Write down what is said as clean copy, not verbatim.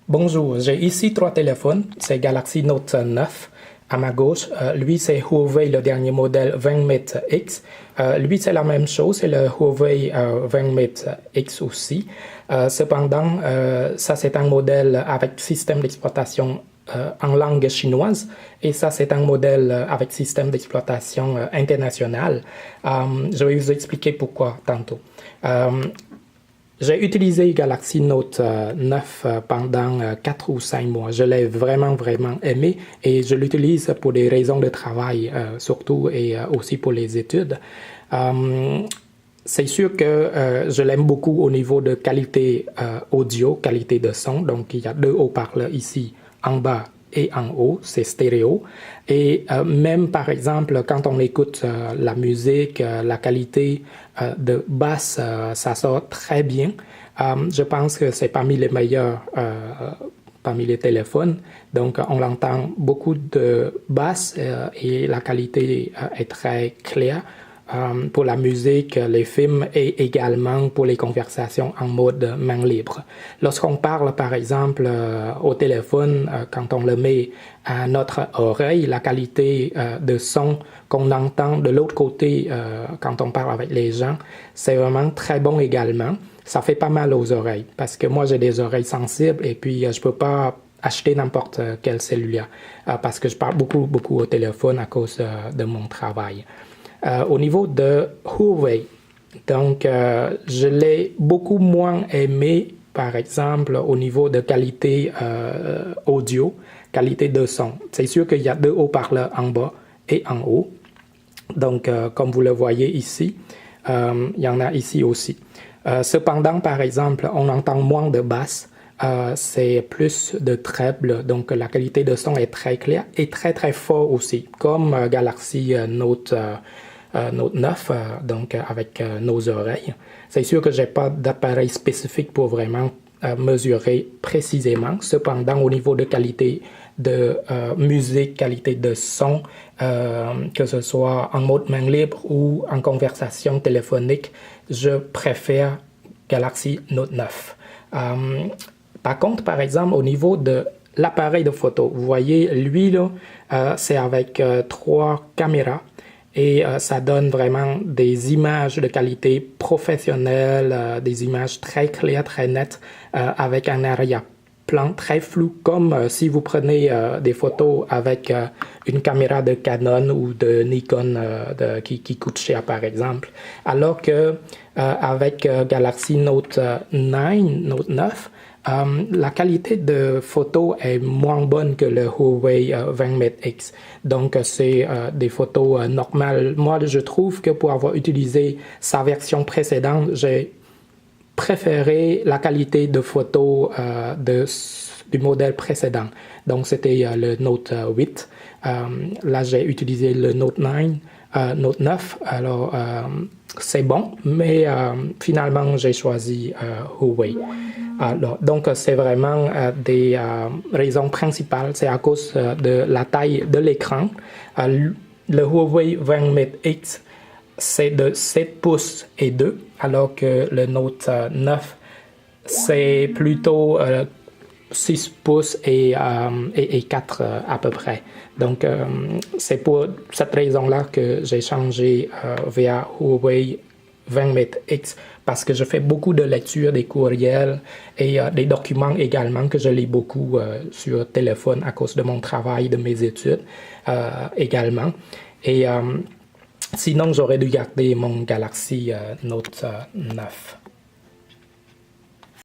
Bonjour, j'ai ici 3 téléphones. C'est Galaxy Note 9 à ma gauche. Lui, c'est Huawei, le dernier modèle 20 X. Lui, c'est la même chose, c'est le Huawei 20 X aussi. Cependant, ça, c'est un modèle avec système d'exploitation en langue chinoise et ça, c'est un modèle avec système d'exploitation international. Je vais vous expliquer pourquoi tantôt. J'ai utilisé Galaxy Note 9 pendant 4 ou 5 mois. Je l'ai vraiment aimé et je l'utilise pour des raisons de travail surtout et aussi pour les études. C'est sûr que je l'aime beaucoup au niveau de qualité audio, qualité de son. Donc, il y a 2 haut-parleurs ici en bas et en haut, c'est stéréo. Et même, par exemple, quand on écoute la musique, la qualité de basse, ça sort très bien. Je pense que c'est parmi les meilleurs parmi les téléphones. Donc, on entend beaucoup de basse et la qualité est très claire. Pour la musique, les films et également pour les conversations en mode main libre. Lorsqu'on parle, par exemple, au téléphone, quand on le met à notre oreille, la qualité de son qu'on entend de l'autre côté quand on parle avec les gens, c'est vraiment très bon également. Ça fait pas mal aux oreilles parce que moi, j'ai des oreilles sensibles et puis je peux pas acheter n'importe quel cellulaire parce que je parle beaucoup au téléphone à cause de mon travail. Au niveau de Huawei, donc je l'ai beaucoup moins aimé, par exemple, au niveau de qualité audio, qualité de son. C'est sûr qu'il y a 2 haut-parleurs en bas et en haut. Donc, comme vous le voyez ici, il y en a ici aussi. Cependant, par exemple, on entend moins de basse. C'est plus de treble, donc la qualité de son est très claire et très fort aussi, comme Galaxy Note 9, donc avec nos oreilles. C'est sûr que je n'ai pas d'appareil spécifique pour vraiment mesurer précisément. Cependant, au niveau de qualité de musique, qualité de son, que ce soit en mode main libre ou en conversation téléphonique, je préfère Galaxy Note 9. Par contre, par exemple, au niveau de l'appareil de photo, vous voyez, lui, là, c'est avec 3 caméras. Et ça donne vraiment des images de qualité professionnelle, des images très claires, très nettes, avec un arrière-plan très flou, comme si vous prenez des photos avec une caméra de Canon ou de Nikon qui coûte cher, par exemple. Alors que avec Galaxy Note 9, la qualité de photo est moins bonne que le Huawei 20 X. Donc, c'est des photos normales. Moi, je trouve que pour avoir utilisé sa version précédente, j'ai préféré la qualité de photo du modèle précédent. Donc, c'était le Note 8. Là, j'ai utilisé le Note 9. Alors, c'est bon, mais finalement, j'ai choisi Huawei. Alors, donc, c'est vraiment des raisons principales. C'est à cause de la taille de l'écran. Le Huawei 20 X, c'est de 7 pouces et 2, alors que le Note 9, c'est plutôt 6 pouces et 4 à peu près. Donc, c'est pour cette raison-là que j'ai changé vers Huawei 20 X parce que je fais beaucoup de lecture des courriels et des documents également que je lis beaucoup sur téléphone à cause de mon travail, de mes études également. Et sinon, j'aurais dû garder mon Galaxy Note 9.